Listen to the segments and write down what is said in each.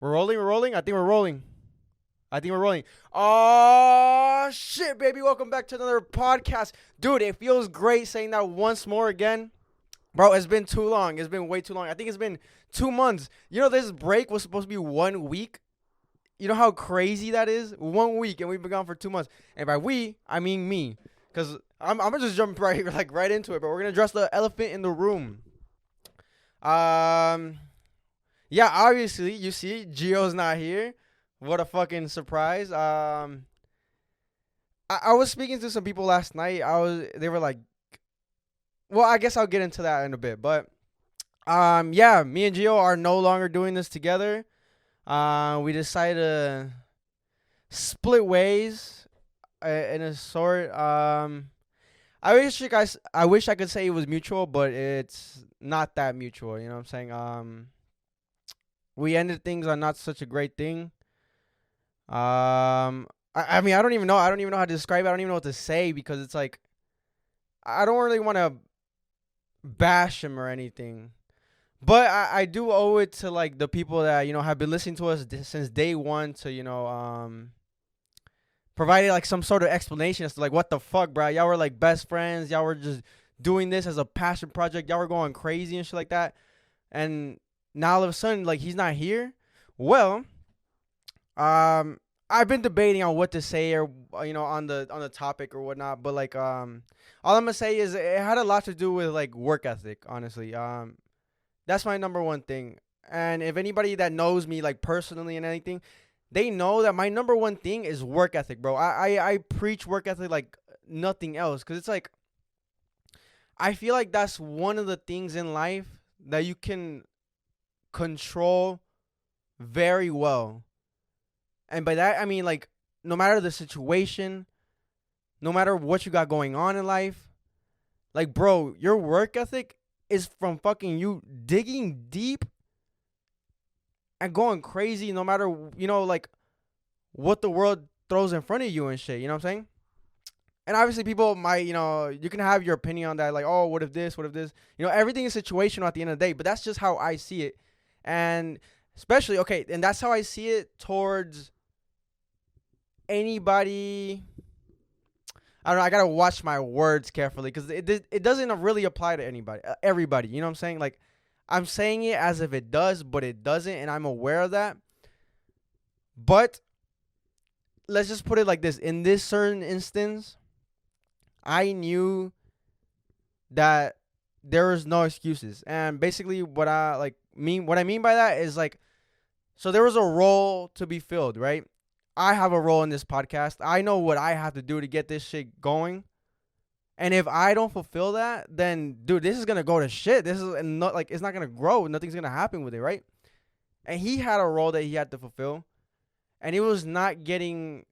We're rolling. We're rolling. I think we're rolling. I think we're rolling. Oh shit, baby! Welcome back to another podcast, dude. It feels great saying that once more again, bro. It's been too long. It's been way too long. I think it's been 2 months. You know, this break was supposed to be 1 week. You know how crazy that is? 1 week, and we've been gone for 2 months. And by we, I mean me, cause I'm gonna just jump right into it. But we're gonna address the elephant in the room. Um, yeah, obviously, you see, Gio's not here. What a fucking surprise. I was speaking to some people last night. They were like, well, I guess I'll get into that in a bit. But yeah, me and Gio are no longer doing this together. We decided to split ways in a sort. I wish I could say it was mutual, but it's not that mutual. You know what I'm saying? We ended things on not such a great thing. I mean, I don't even know. I don't even know how to describe it. I don't even know what to say because it's like I don't really want to bash him or anything. But I do owe it to like the people that have been listening to us since day one to provided like some sort of explanation as to like what the fuck, bro. Y'all were like best friends. Y'all were just doing this as a passion project. Y'all were going crazy and shit like that. And now all of a sudden, like he's not here. Well, I've been debating on what to say or on the topic or whatnot. But like all I'm gonna say is it had a lot to do with like work ethic. Honestly, that's my number one thing. And if anybody that knows me like personally and anything, they know that my number one thing is work ethic, bro. I preach work ethic like nothing else because it's like I feel like that's one of the things in life that you can control very well. And by that I mean like no matter the situation, no matter what you got going on in life, like bro, your work ethic is from fucking you digging deep and going crazy no matter like what the world throws in front of you and shit, you know what I'm saying? And obviously people might, you can have your opinion on that, like, oh, what if this, what if this? Everything is situational at the end of the day, but that's just how I see it. And especially, okay, and that's how I see it towards anybody. I don't know, I gotta watch my words carefully because it doesn't really apply to anybody, everybody, you know what I'm saying? Like, I'm saying it as if it does, but it doesn't, and I'm aware of that. But let's just put it like this. In this certain instance, I knew that there was no excuses. And basically what I mean by that is like, so there was a role to be filled, right? I have a role in this podcast. I know what I have to do to get this shit going. And if I don't fulfill that, then dude, this is gonna go to shit. This is not like it's not gonna grow. Nothing's gonna happen with it, right? And he had a role that he had to fulfill, and it was not getting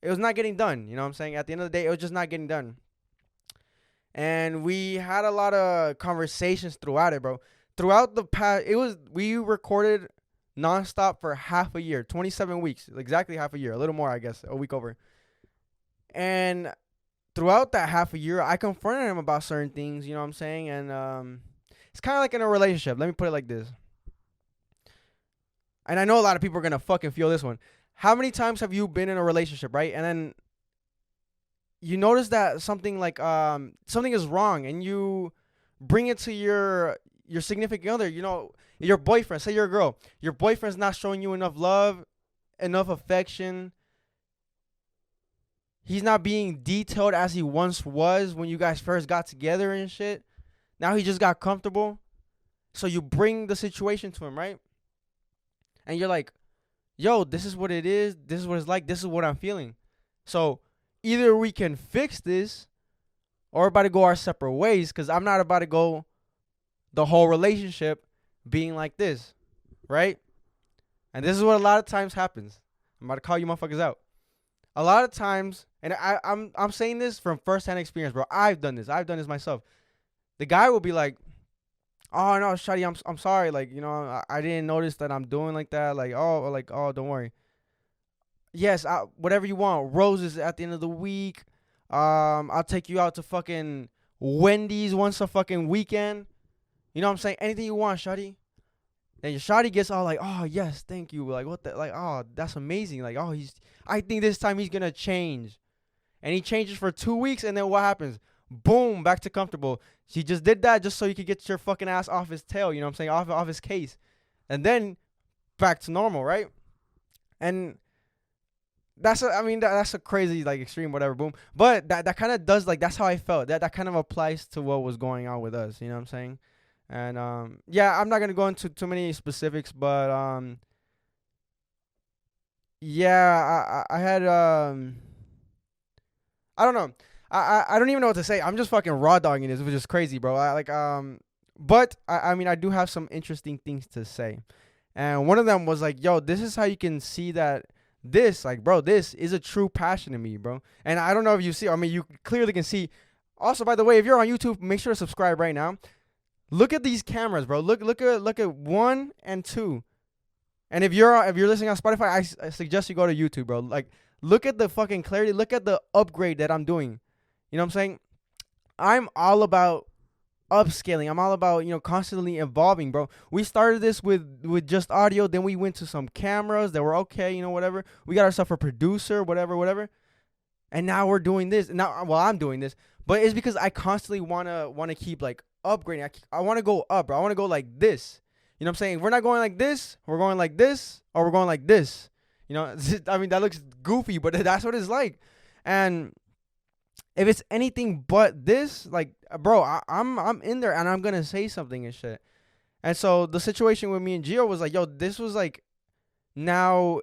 done. You know what I'm saying? At the end of the day, it was just not getting done. And we had a lot of conversations throughout it, bro. Throughout the past, we recorded nonstop for half a year, 27 weeks, exactly half a year, a little more, I guess, a week over. And throughout that half a year, I confronted him about certain things, you know what I'm saying? And it's kind of like in a relationship. Let me put it like this. And I know a lot of people are going to fucking feel this one. How many times have you been in a relationship, right? And then you notice that something like something is wrong and you bring it to your significant other, your boyfriend, say you're a girl. Your boyfriend's not showing you enough love, enough affection. He's not being detailed as he once was when you guys first got together and shit. Now he just got comfortable. So you bring the situation to him, right? And you're like, yo, this is what it is. This is what it's like. This is what I'm feeling. So either we can fix this or we're about to go our separate ways because I'm not about to go the whole relationship being like this, right? And this is what a lot of times happens. I'm about to call you motherfuckers out. A lot of times, and I'm saying this from firsthand experience, bro. I've done this. I've done this myself. The guy will be like, "Oh no, Shadi, I'm sorry. Like, I didn't notice that I'm doing like that. Like, oh, don't worry. Yes, whatever you want. Roses at the end of the week. I'll take you out to fucking Wendy's once a fucking weekend. You know what I'm saying? Anything you want, Shadi." Then your shawty gets all like, oh yes, thank you. Like what the like, oh that's amazing. Like oh I think this time he's gonna change, and he changes for 2 weeks, and then what happens? Boom, back to comfortable. She just did that just so you could get your fucking ass off his tail. You know what I'm saying? Off his case, and then back to normal, right? And that's a crazy like extreme whatever boom, but that kind of does like that's how I felt. That kind of applies to what was going on with us. You know what I'm saying? And yeah, I'm not gonna go into too many specifics, but yeah, I had I don't know. I don't even know what to say. I'm just fucking raw dogging this, which is crazy, bro. But I mean I do have some interesting things to say. And one of them was like, yo, this is how you can see that this, like, bro, this is a true passion to me, bro. And I don't know if you see, I mean, you clearly can see. Also, by the way, if you're on YouTube, make sure to subscribe right now. Look at these cameras, bro. Look at 1 and 2. And if you're listening on Spotify, I suggest you go to YouTube, bro. Like, look at the fucking clarity. Look at the upgrade that I'm doing. You know what I'm saying? I'm all about upscaling. I'm all about, constantly evolving, bro. We started this with just audio, then we went to some cameras that were okay, whatever. We got ourselves a producer, whatever. And now we're doing this. Now, well, I'm doing this, but it's because I constantly wanna keep like upgrading. I want to go up, bro. I want to go like this. You know what I'm saying? If we're not going like this, we're going like this, or we're going like this. I mean, that looks goofy, but that's what it's like. And if it's anything but this, like, bro, I'm in there and I'm gonna say something and shit. And so the situation with me and Gio was like, yo, this was like now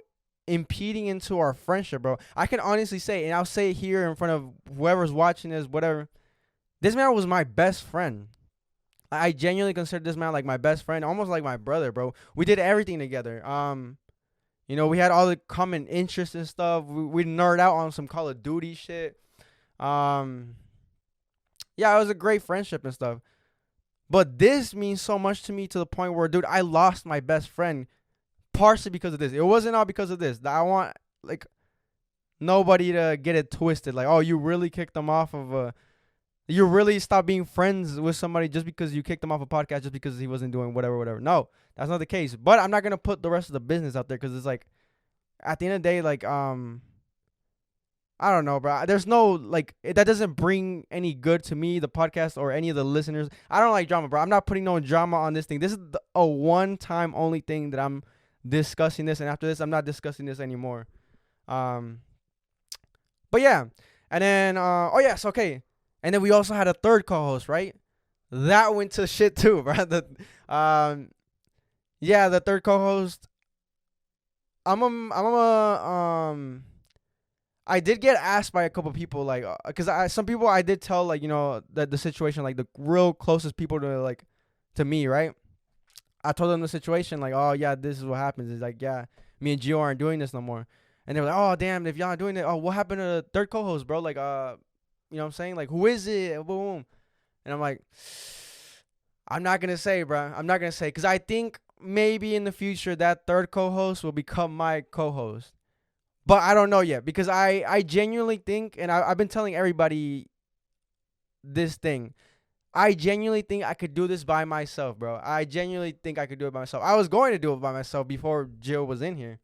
impeding into our friendship, bro. I can honestly say, and I'll say it here in front of whoever's watching this, whatever. This man was my best friend. I genuinely consider this man like my best friend, almost like my brother, bro. We did everything together. We had all the common interests and stuff. We nerd out on some Call of Duty shit. Yeah, it was a great friendship and stuff. But this means so much to me to the point where, dude, I lost my best friend partially because of this. It wasn't all because of this. I want, like, nobody to get it twisted. Like, oh, you really kicked them off of you really stopped being friends with somebody just because you kicked him off a podcast just because he wasn't doing whatever. No, that's not the case. But I'm not going to put the rest of the business out there because it's like, at the end of the day, like, I don't know, bro. There's no, like, that doesn't bring any good to me, the podcast, or any of the listeners. I don't like drama, bro. I'm not putting no drama on this thing. This is a one-time only thing that I'm discussing this, and after this, I'm not discussing this anymore. But yeah. And then, yes, okay. And then we also had a third co-host, right? That went to shit too, bro. The third co-host. I did get asked by a couple people, like, cause some people I did tell, like, that the situation, like the real closest people to me, right? I told them the situation, like, oh yeah, this is what happens. It's like, yeah, me and Gio aren't doing this no more. And they were like, oh damn, if y'all are doing it, oh, what happened to the third co-host, bro? Like, you know what I'm saying? Like, who is it? Boom. And I'm like, I'm not going to say, bro. I'm not going to say. Because I think maybe in the future that third co-host will become my co-host. But I don't know yet. Because I genuinely think, and I've been telling everybody this thing. I genuinely think I could do this by myself, bro. I genuinely think I could do it by myself. I was going to do it by myself before Jill was in here.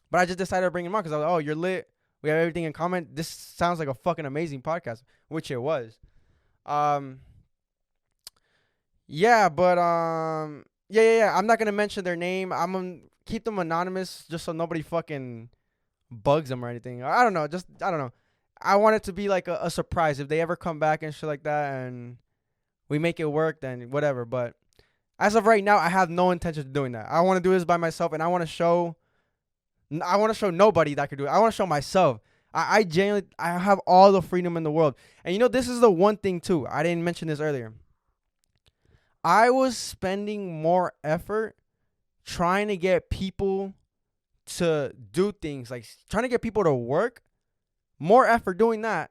But I just decided to bring him on because I was like, oh, you're lit. We have everything in common. This sounds like a fucking amazing podcast, which it was. Yeah, but yeah. I'm not gonna mention their name. I'm gonna keep them anonymous just so nobody fucking bugs them or anything. I don't know. I don't know. I want it to be like a surprise if they ever come back and shit like that, and we make it work. Then whatever. But as of right now, I have no intention of doing that. I want to do this by myself, and I want to show nobody that I could do it. I want to show myself. I genuinely, I have all the freedom in the world. And this is the one thing too. I didn't mention this earlier. I was spending more effort trying to get people to do things, like trying to get people to work. More effort doing that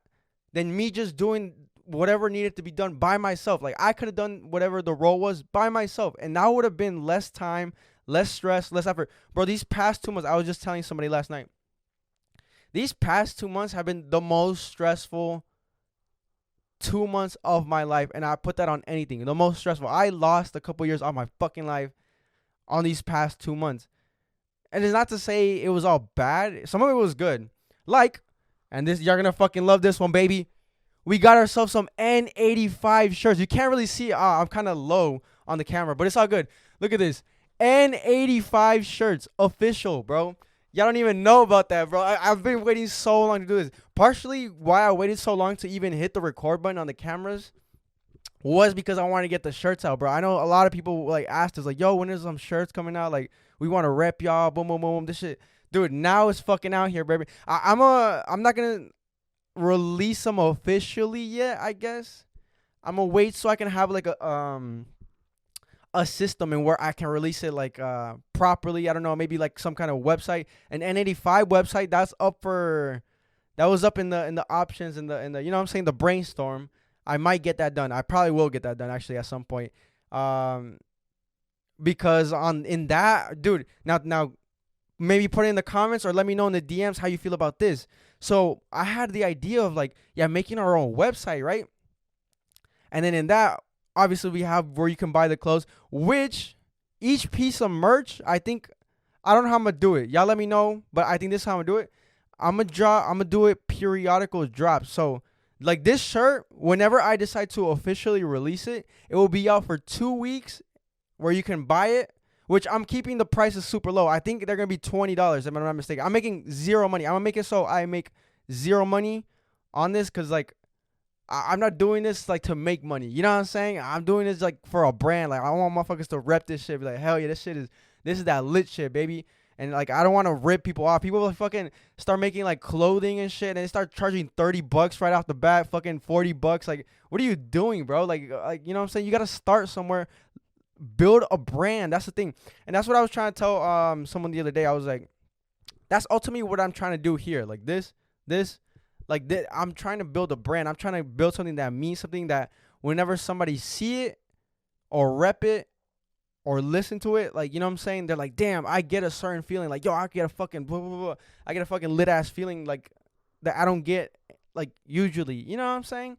than me just doing whatever needed to be done by myself. Like, I could have done whatever the role was by myself, and that would have been less time, less stress, less effort. Bro, these past 2 months, I was just telling somebody last night, these past 2 months have been the most stressful 2 months of my life, and I put that on anything. The most stressful. I lost a couple years off my fucking life on these past 2 months. And it's not to say it was all bad. Some of it was good. Like, and this you're gonna fucking love this one, baby. We got ourselves some N85 shirts. You can't really see. I'm kind of low on the camera, but it's all good. Look at this. N85 shirts. Official, bro. Y'all don't even know about that, bro. I've been waiting so long to do this. Partially why I waited so long to even hit the record button on the cameras was because I wanted to get the shirts out, bro. I know a lot of people like asked us, like, yo, when is some shirts coming out? Like, we want to rep y'all. Boom, boom, boom. This shit. Dude, now it's fucking out here, baby. I'm not going to release them officially yet, I guess. I'm gonna wait so I can have like a system and where I can release it like properly. I don't know, maybe like some kind of website, an N85 website. That was up in the options in the you know what I'm saying, the brainstorm. I might get that done. I probably will get that done actually at some point. Because in that, dude, now maybe put it in the comments or let me know in the DMs how you feel about this. So I had the idea of like, yeah, making our own website, right? And then in that, obviously we have where you can buy the clothes, which each piece of merch, I think, I don't know how I'm going to do it. Y'all let me know, but I think this is how I'm going to do it. I'm going to do it periodical drops. So like this shirt, whenever I decide to officially release it, it will be out for 2 weeks where you can buy it. Which I'm keeping the prices super low. I think they're going to be $20 if I'm not mistaken. I'm making zero money. I'm going to make it so I make zero money on this because, like, I'm not doing this, like, to make money. You know what I'm saying? I'm doing this, like, for a brand. Like, I want motherfuckers to rep this shit. Be like, hell yeah, this is that lit shit, baby. And, like, I don't want to rip people off. People will fucking start making, like, clothing and shit. And they start charging $30 right off the bat. Fucking $40. Like, what are you doing, bro? Like, you know what I'm saying? You got to start somewhere. Build a brand. That's the thing. And that's what I was trying to tell someone the other day. I was like, that's ultimately what I'm trying to do here. Like this, like this. I'm trying to build a brand. I'm trying to build something that means something, that whenever somebody see it or rep it or listen to it, like, you know what I'm saying, they're like, damn, I get a certain feeling. Like, yo, I get a fucking blah, blah, blah. I get a fucking lit ass feeling like that I don't get like usually. You know what I'm saying?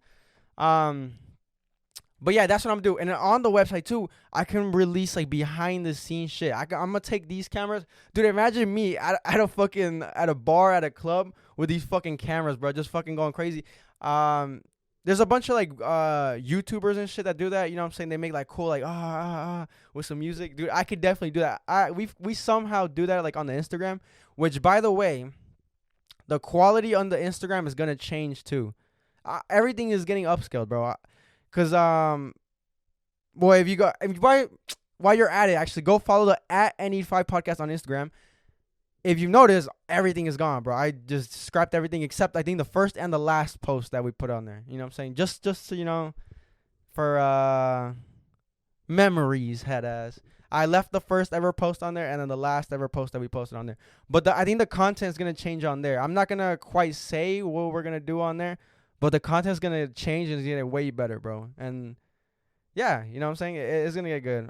But yeah, that's what I'm doing. And on the website too, I can release like behind the scenes shit. I'm gonna take these cameras, dude. Imagine me at a bar at a club with these fucking cameras, bro, just fucking going crazy. There's a bunch of like YouTubers and shit that do that. You know what I'm saying? They make like cool like with some music, dude. I could definitely do that. We somehow do that like on the Instagram, which by the way, the quality on the Instagram is gonna change too. Everything is getting upscaled, bro. Cause boy, while you're at it, actually go follow the @N85 podcast on Instagram. If you notice, everything is gone, bro. I just scrapped everything except I think the first and the last post that we put on there. You know what I'm saying? Just so you know, for memories, head ass. I left the first ever post on there and then the last ever post that we posted on there. But I think the content is gonna change on there. I'm not gonna quite say what we're gonna do on there. But the content's going to change and it's going to get way better, bro. And yeah, you know what I'm saying? It's going to get good.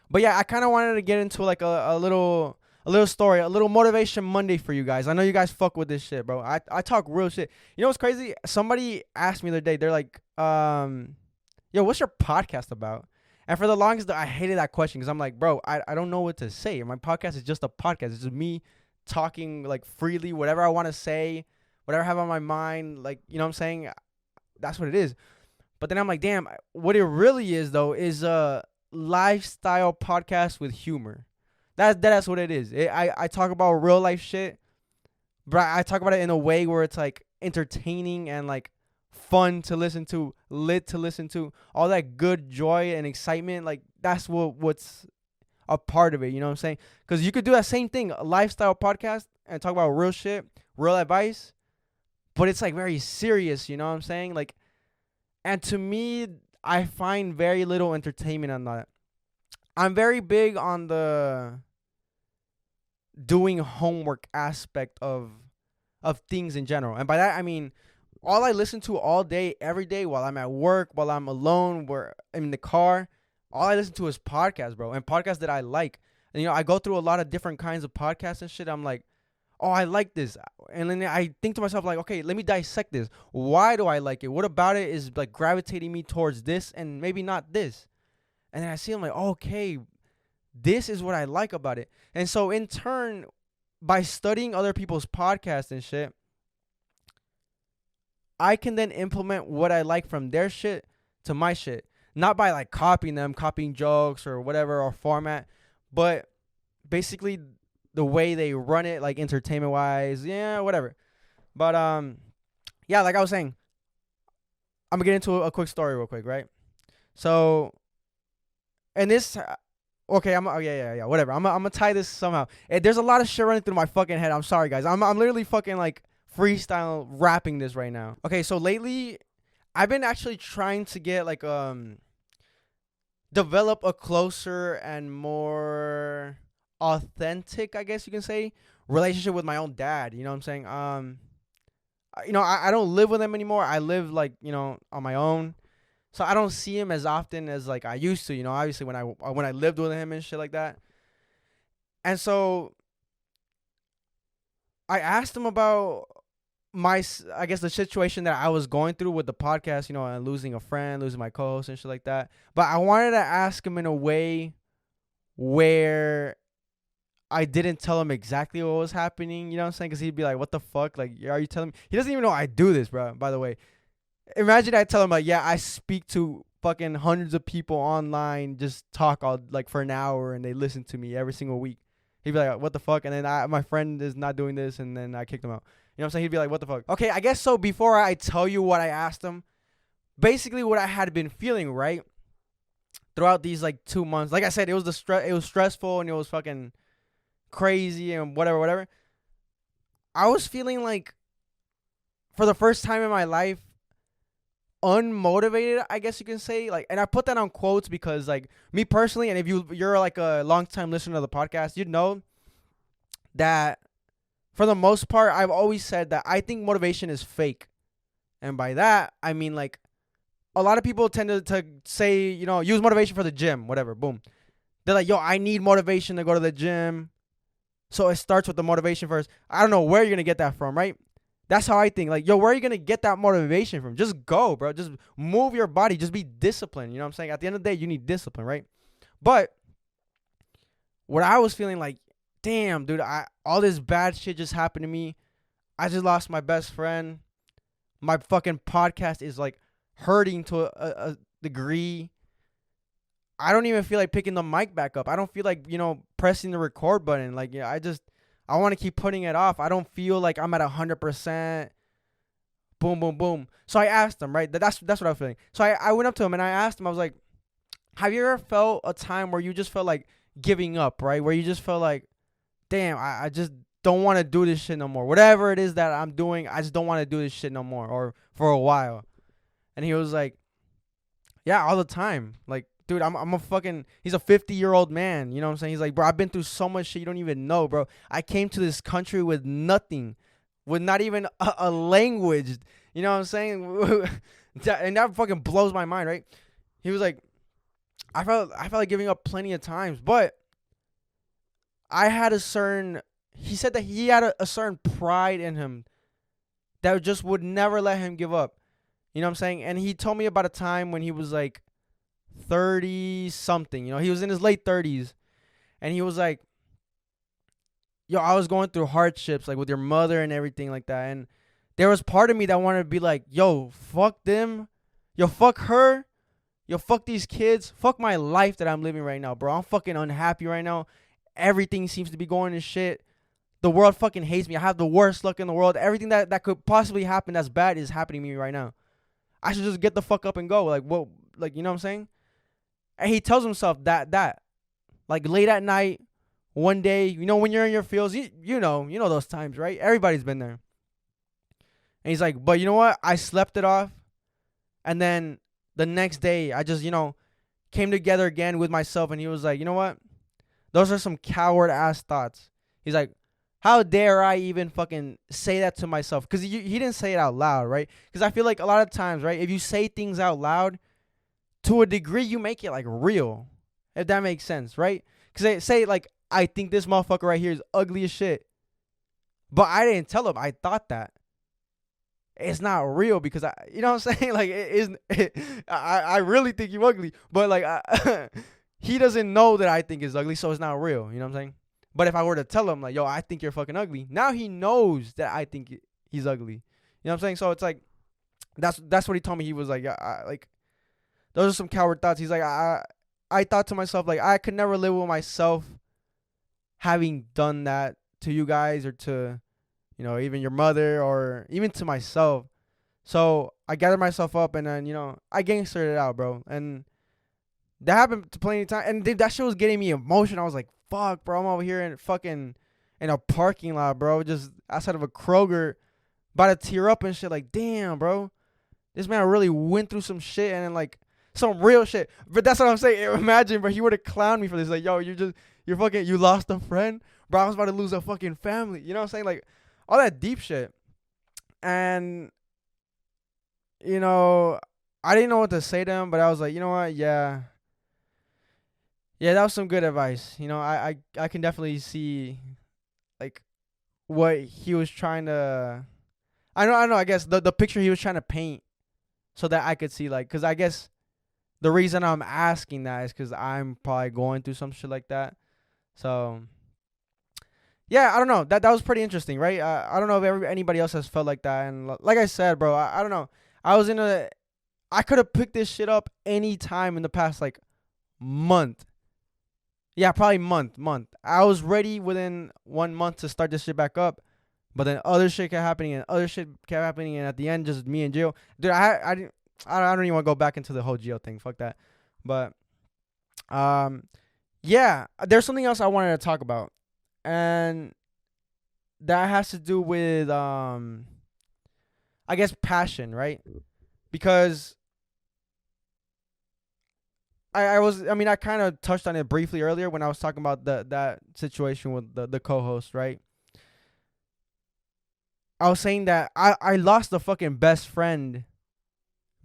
But yeah, I kind of wanted to get into like a little story, a little motivation Monday for you guys. I know you guys fuck with this shit, bro. I talk real shit. You know what's crazy? Somebody asked me the other day, they're like, yo, what's your podcast about? And for the longest, I hated that question because I'm like, bro, I don't know what to say. My podcast is just a podcast. It's just me talking like freely, whatever I want to say. Whatever I have on my mind, like, you know what I'm saying? That's what it is. But then I'm like, damn, what it really is, though, is a lifestyle podcast with humor. That's what it is. I talk about real life shit, but I talk about it in a way where it's, like, entertaining and, like, fun to listen to, lit to listen to. All that good joy and excitement, like, that's what's a part of it, you know what I'm saying? Because you could do that same thing, a lifestyle podcast, and talk about real shit, real advice. But it's like very serious, you know what I'm saying? Like, and to me, I find very little entertainment on that. I'm very big on the doing homework aspect of things in general. And by that, I mean, all I listen to all day, every day, while I'm at work, while I'm alone, where I'm in the car, all I listen to is podcasts, bro. And podcasts that I like. And, you know, I go through a lot of different kinds of podcasts and shit. I'm like, oh, I like this. And then I think to myself, like, okay, let me dissect this. Why do I like it? What about it is, like, gravitating me towards this and maybe not this? And then I see, I'm like, okay, This is what I like about it. And so in turn, by studying other people's podcasts and shit, I can then implement what I like from their shit to my shit. Not by like copying them, copying jokes or whatever or format, but basically the way they run it, like entertainment wise, yeah, whatever. But yeah, like I was saying, I'm gonna get into a quick story real quick, right? So, and this, okay, yeah, whatever. I'm gonna tie this somehow. There's a lot of shit running through my fucking head. I'm sorry, guys. I'm literally fucking like freestyle rapping this right now. Okay, so lately, I've been actually trying to get like develop a closer and more authentic, I guess you can say, relationship with my own dad. You know what I'm saying? I don't live with him anymore. I live like, on my own. So I don't see him as often as like I used to, obviously when I lived with him and shit like that. And so I asked him about I guess the situation that I was going through with the podcast, and losing a friend, losing my co-host and shit like that. But I wanted to ask him in a way where I didn't tell him exactly what was happening, you know what I'm saying? Because he'd be like, what the fuck? Like, are you telling me? He doesn't even know I do this, bro, by the way. Imagine I tell him, like, yeah, I speak to fucking hundreds of people online, just talk all, like, for an hour, and they listen to me every single week. He'd be like, what the fuck? And then my friend is not doing this, and then I kicked him out. You know what I'm saying? He'd be like, what the fuck? Okay, I guess so before I tell you what I asked him, basically what I had been feeling, right? Throughout these, like, 2 months. Like I said, it was it was stressful, and it was fucking crazy and whatever. I was feeling like, for the first time in my life, unmotivated, I guess you can say. Like, and I put that on quotes because, like, me personally, and if you're like a long time listener to the podcast, you'd know that for the most part, I've always said that I think motivation is fake. And by that, I mean, like, a lot of people tend to say, use motivation for the gym, whatever, boom. They're like, yo, I need motivation to go to the gym. So it starts with the motivation first. I don't know where you're going to get that from, right? That's how I think. Like, yo, where are you going to get that motivation from? Just go, bro. Just move your body. Just be disciplined. You know what I'm saying? At the end of the day, you need discipline, right? But what I was feeling like, damn, dude, all this bad shit just happened to me. I just lost my best friend. My fucking podcast is, like, hurting to a degree. I don't even feel like picking the mic back up. I don't feel like, pressing the record button. Like, yeah, I want to keep putting it off. I don't feel like I'm at 100%. Boom, boom, boom. So I asked him, right? That's what I was feeling. So I went up to him and I asked him, I was like, have you ever felt a time where you just felt like giving up, right? Where you just felt like, damn, I just don't want to do this shit no more. Whatever it is that I'm doing, I just don't want to do this shit no more, or for a while. And he was like, yeah, all the time. Like, dude, he's a 50-year-old man. You know what I'm saying? He's like, bro, I've been through so much shit you don't even know, bro. I came to this country with nothing, with not even a language. You know what I'm saying? And that fucking blows my mind, right? He was like, I felt like giving up plenty of times, but he said that he had a certain pride in him that just would never let him give up. You know what I'm saying? And he told me about a time when he was like 30 something, he was in his late 30s, and he was like, yo, I was going through hardships, like with your mother and everything like that, and there was part of me that wanted to be like, yo, fuck them, yo, fuck her, yo, fuck these kids, fuck my life that I'm living right now, bro. I'm fucking unhappy right now. Everything seems to be going to shit. The world fucking hates me. I have the worst luck in the world. Everything that could possibly happen that's bad is happening to me right now. I should just get the fuck up and go. Like, what? Like, you know what I'm saying? And he tells himself that. Like, late at night, one day, when you're in your fields, you know those times, right? Everybody's been there. And he's like, but you know what? I slept it off. And then the next day, I just, came together again with myself. And he was like, you know what? Those are some coward-ass thoughts. He's like, how dare I even fucking say that to myself? Because he didn't say it out loud, right? Because I feel like a lot of times, right, if you say things out loud, to a degree, you make it, like, real. If that makes sense, right? Because they say, like, I think this motherfucker right here is ugly as shit. But I didn't tell him I thought that. It's not real because you know what I'm saying? Like, I really think you ugly. But, like, he doesn't know that I think he's ugly, so it's not real. You know what I'm saying? But if I were to tell him like, yo, I think you're fucking ugly, now he knows that I think he's ugly. You know what I'm saying? So it's like that's what he told me. He was like, yeah, like those are some coward thoughts. He's like, I thought to myself like I could never live with myself having done that to you guys or to, you know, even your mother or even to myself. So I gathered myself up and then, you know, I gangstered it out, bro. And that happened to plenty of times. And dude, that shit was getting me emotional. I was like, fuck, bro, I'm over here in a parking lot, bro, just outside of a Kroger, about to tear up and shit. Like, damn, bro, this man really went through some shit and then like some real shit. But that's what I'm saying. Imagine, bro, he would have clowned me for this. Like, yo, you lost a friend, bro. I was about to lose a fucking family. You know what I'm saying? Like, all that deep shit. And you know, I didn't know what to say to him, but I was like, you know what? Yeah, that was some good advice. You know, I can definitely see like what he was trying to. I know. I guess the picture he was trying to paint, so that I could see like, cause I guess the reason I'm asking that is cause I'm probably going through some shit like that. So yeah, I don't know. That was pretty interesting, right? I don't know if anybody else has felt like that. And like I said, bro, I don't know. I could have picked this shit up any time in the past like month. Yeah, probably month. I was ready within 1 month to start this shit back up, but then other shit kept happening and other shit kept happening, and at the end, just me and Gio. Dude, I don't even want to go back into the whole Gio thing. Fuck that. But yeah, there's something else I wanted to talk about, and that has to do with I guess passion, right? Because I kind of touched on it briefly earlier when I was talking about that situation with the co-host, right? I was saying that I lost a fucking best friend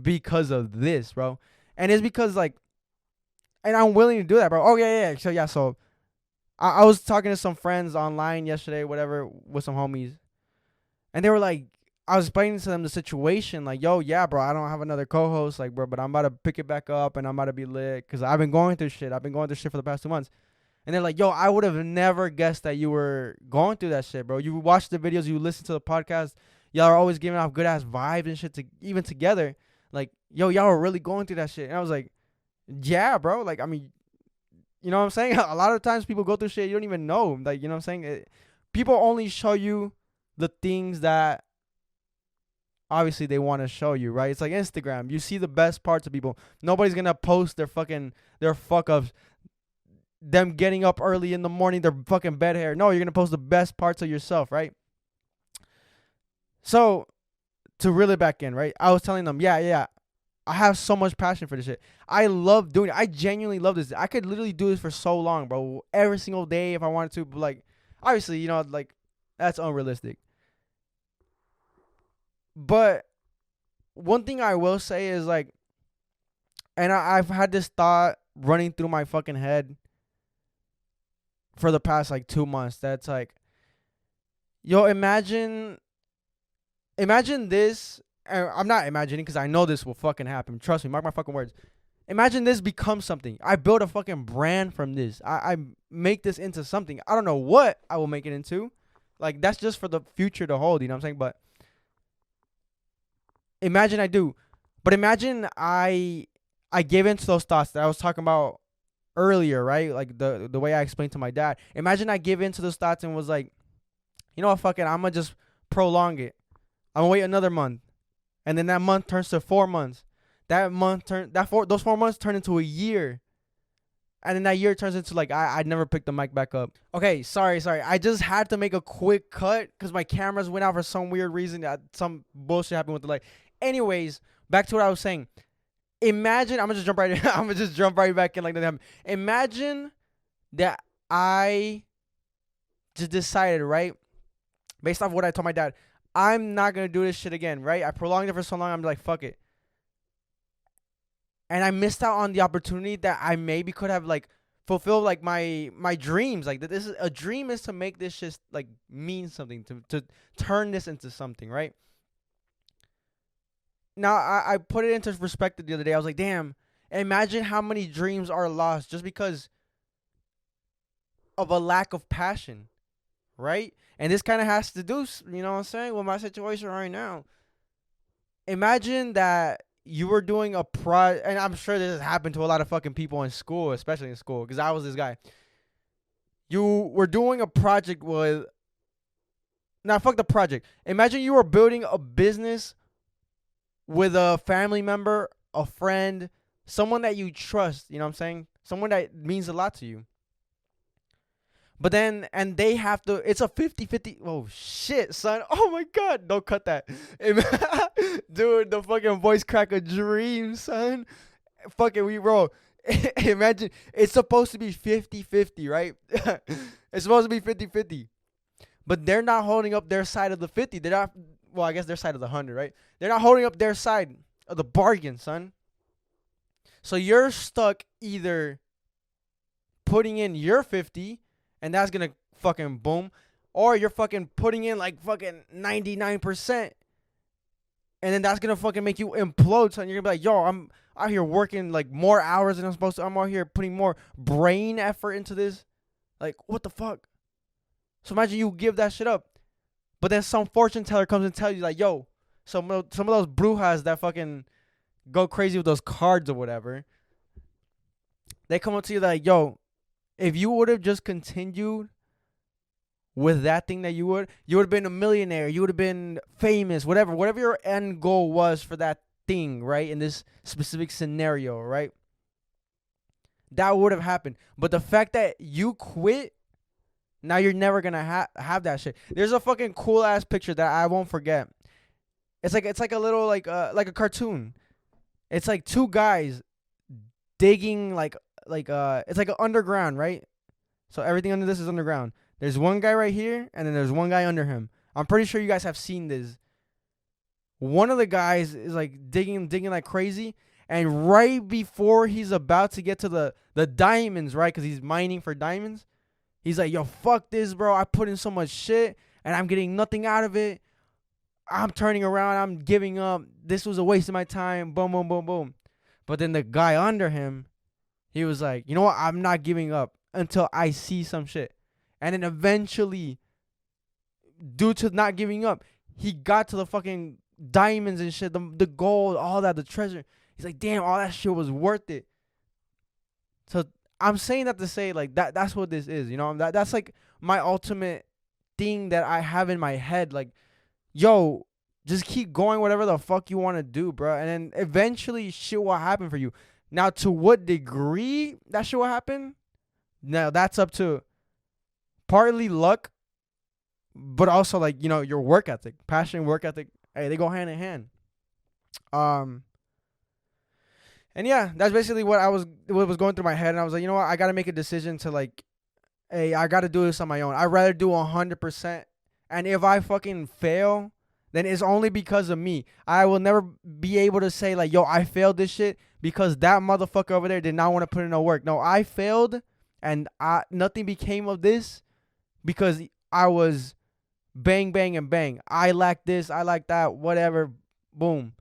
because of this, bro. And it's because like, and I'm willing to do that, bro. Oh yeah. So I was talking to some friends online yesterday, whatever, with some homies, and they were like, I was explaining to them the situation, like, yo, yeah, bro, I don't have another co-host, like, bro, but I'm about to pick it back up and I'm about to be lit because I've been going through shit. I've been going through shit for the past 2 months. And they're like, yo, I would have never guessed that you were going through that shit, bro. You watch the videos, you listen to the podcast. Y'all are always giving off good-ass vibes and shit, even together. Like, yo, y'all are really going through that shit. And I was like, yeah, bro. Like, I mean, you know what I'm saying? A lot of times people go through shit you don't even know. Like, you know what I'm saying? People only show you the things that obviously they want to show you, right? It's like Instagram. You see the best parts of people. Nobody's going to post their fuck ups, them getting up early in the morning, their fucking bed hair. No, you're going to post the best parts of yourself, right? So to reel it back in, right? I was telling them, yeah, I have so much passion for this shit. I love doing it. I genuinely love this. I could literally do this for so long, bro. Every single day if I wanted to. But like, obviously, you know, like, that's unrealistic. But one thing I will say is like, and I've had this thought running through my fucking head for the past like 2 months. That's like, yo, imagine this. I'm not imagining because I know this will fucking happen. Trust me, mark my fucking words. Imagine this becomes something. I build a fucking brand from this. I make this into something. I don't know what I will make it into. Like, that's just for the future to hold, you know what I'm saying? But imagine I do. But imagine I gave into those thoughts that I was talking about earlier, right? Like the way I explained to my dad. Imagine I give into those thoughts and was like, you know what, fuck it, I'm going to just prolong it. I'm going to wait another month. And then that month turns to 4 months. Those 4 months turn into a year. And then that year turns into like, I never picked the mic back up. Okay, sorry. I just had to make a quick cut because my cameras went out for some weird reason. Some bullshit happened with the light. Anyways, back to what I was saying. Imagine, I'm gonna just jump right back in like that happened. Imagine that I just decided, right, based off what I told my dad, I'm not gonna do this shit again, right? I prolonged it for so long, I'm like, fuck it. And I missed out on the opportunity that I maybe could have like fulfilled like my dreams. Like, that this is a dream, is to make this just like mean something, to turn this into something, right? Now, I put it into perspective the other day. I was like, damn, Imagine how many dreams are lost just because of a lack of passion, right? And this kind of has to do, you know what I'm saying, with my situation right now. Imagine that you were doing a and I'm sure this has happened to a lot of fucking people in school, especially in school, because I was this guy. You were doing a project with, now fuck the project. Imagine you were building a business with a family member, a friend, someone that you trust, you know what I'm saying? Someone that means a lot to you. But then, and they have to, it's a 50-50. Oh, shit, son. Oh, my God. Don't cut that. Dude, the fucking voice crack a dream, son. Fucking, we roll. Imagine, it's supposed to be 50-50, right? It's supposed to be 50-50. But they're not holding up their side of the 50. They're not, well, I guess their side of the 100, right? They're not holding up their side of the bargain, son. So you're stuck either putting in your 50, and that's gonna fucking boom, or you're fucking putting in like fucking 99%, and then that's gonna fucking make you implode. So you're gonna be like, yo, I'm out here working like more hours than I'm supposed to. I'm out here putting more brain effort into this. Like, what the fuck? So imagine you give that shit up, but then some fortune teller comes and tells you like, yo, some of those brujas that fucking go crazy with those cards or whatever, they come up to you like, yo, if you would have just continued with that thing that you would have been a millionaire, you would have been famous, whatever your end goal was for that thing, right? In this specific scenario, right? That would have happened. But the fact that you quit, now you're never gonna have that shit. There's a fucking cool ass picture that I won't forget. It's like a little like a cartoon. It's like two guys digging like it's like underground, right? So everything under this is underground. There's one guy right here, and then there's one guy under him. I'm pretty sure you guys have seen this. One of the guys is like digging like crazy, and right before he's about to get to the diamonds, right? Because he's mining for diamonds. He's like, yo, fuck this, bro. I put in so much shit, and I'm getting nothing out of it. I'm turning around. I'm giving up. This was a waste of my time. Boom, boom, boom, boom. But then the guy under him, he was like, you know what? I'm not giving up until I see some shit. And then eventually, due to not giving up, he got to the fucking diamonds and shit, the gold, all that, the treasure. He's like, damn, all that shit was worth it. So I'm saying that to say, like, that's what this is, you know? That's like my ultimate thing that I have in my head. Like, yo, just keep going whatever the fuck you want to do, bro. And then eventually shit will happen for you. Now, to what degree that shit will happen? Now, that's up to partly luck, but also, like, you know, your work ethic. Passion, work ethic, hey, they go hand in hand. And yeah, that's basically what was going through my head. And I was like, you know what? I got to make a decision to, like, hey, I got to do this on my own. I'd rather do 100%. And if I fucking fail, then it's only because of me. I will never be able to say, like, yo, I failed this shit because that motherfucker over there did not want to put in no work. No, I failed, and nothing became of this because I was bang, bang, and bang. I lack this, I lack that, whatever, boom.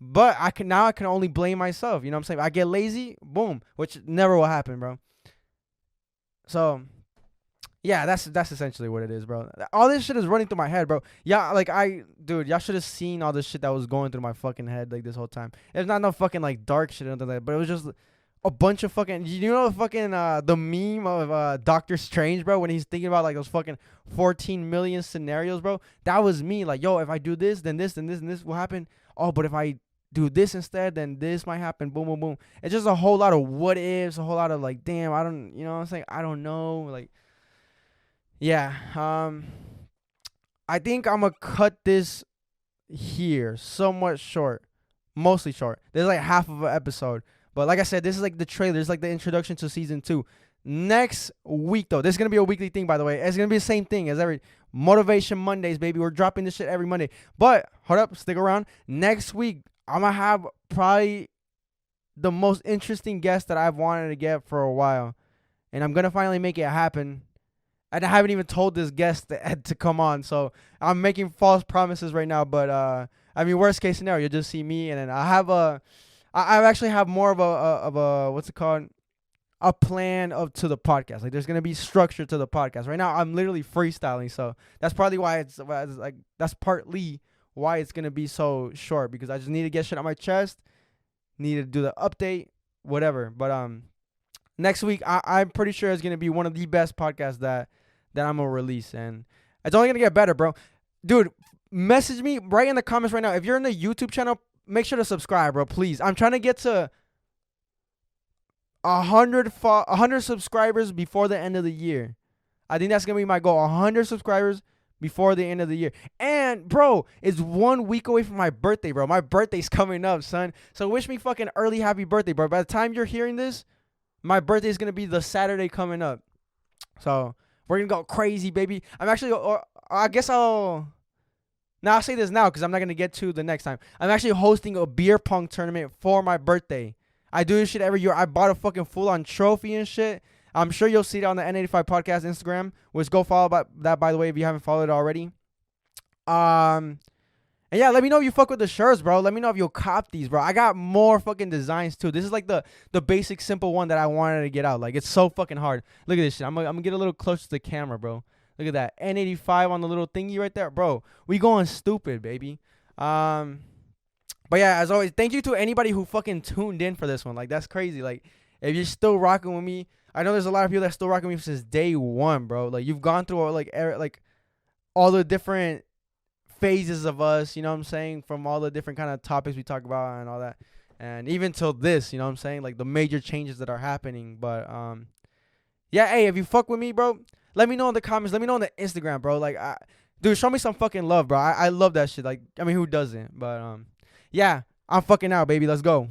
But I can only blame myself. You know what I'm saying? I get lazy, boom, which never will happen, bro. So yeah, that's essentially what it is, bro. All this shit is running through my head, bro. Yeah, like y'all should have seen all this shit that was going through my fucking head like this whole time. It's not no fucking like dark shit or anything like that, but it was just a bunch of fucking, you know, fucking the meme of Doctor Strange, bro, when he's thinking about like those fucking 14 million scenarios, bro. That was me, like, yo, if I do this, then this, then this, and this will happen. Oh, but if I do this instead, then this might happen. Boom, boom, boom. It's just a whole lot of what ifs, a whole lot of like, damn, I don't, you know what I'm saying? I don't know, like. Yeah, I think I'm gonna cut this here somewhat short, mostly short. There's like half of an episode, but like I said, this is like the trailer. It's like the introduction to season 2. Next week, though, this is gonna be a weekly thing, by the way. It's gonna be the same thing as every Motivation Mondays, baby. We're dropping this shit every Monday. But hold up, stick around. Next week, I'm gonna have probably the most interesting guest that I've wanted to get for a while, and I'm gonna finally make it happen. And I haven't even told this guest to come on, so I'm making false promises right now. But I mean, worst case scenario, you'll just see me, and then I I actually have more of a what's it called, a plan of to the podcast. Like there's gonna be structure to the podcast. Right now I'm literally freestyling, so that's probably why it's like that's partly why it's gonna be so short, because I just need to get shit on my chest, need to do the update, whatever. But next week I'm pretty sure it's gonna be one of the best podcasts that I'm gonna release, and it's only gonna get better, bro. Dude, message me right in the comments right now. If you're in the YouTube channel, make sure to subscribe, bro. Please. I'm trying to get to 100 subscribers before the end of the year. I think that's gonna be my goal. 100 subscribers before the end of the year. And bro, it's 1 week away from my birthday, bro. My birthday's coming up, son. So wish me fucking early happy birthday, bro. By the time you're hearing this, my birthday is gonna be the Saturday coming up. So we're gonna go crazy, baby. I'm actually, or I guess I'll. Now I'll say this now because I'm not gonna get to the next time. I'm actually hosting a beer pong tournament for my birthday. I do this shit every year. I bought a fucking full-on trophy and shit. I'm sure you'll see it on the N85 Podcast Instagram, which go follow that, by the way, if you haven't followed it already. And yeah, let me know if you fuck with the shirts, bro. Let me know if you'll cop these, bro. I got more fucking designs too. This is like the basic simple one that I wanted to get out. Like it's so fucking hard. Look at this shit. I'm gonna get a little closer to the camera, bro. Look at that. N85 on the little thingy right there, bro. We going stupid, baby. But yeah, as always, thank you to anybody who fucking tuned in for this one. Like, that's crazy. Like, if you're still rocking with me, I know there's a lot of people that still rocking with me since day one, bro. Like, you've gone through like all the different phases of us, you know what I'm saying? From all the different kind of topics we talk about and all that. And even till this, you know what I'm saying? Like, the major changes that are happening. But, yeah, hey, if you fuck with me, bro, let me know in the comments. Let me know on the Instagram, bro. Like, dude, show me some fucking love, bro. I love that shit. Like, I mean, who doesn't? But, yeah, I'm fucking out, baby. Let's go.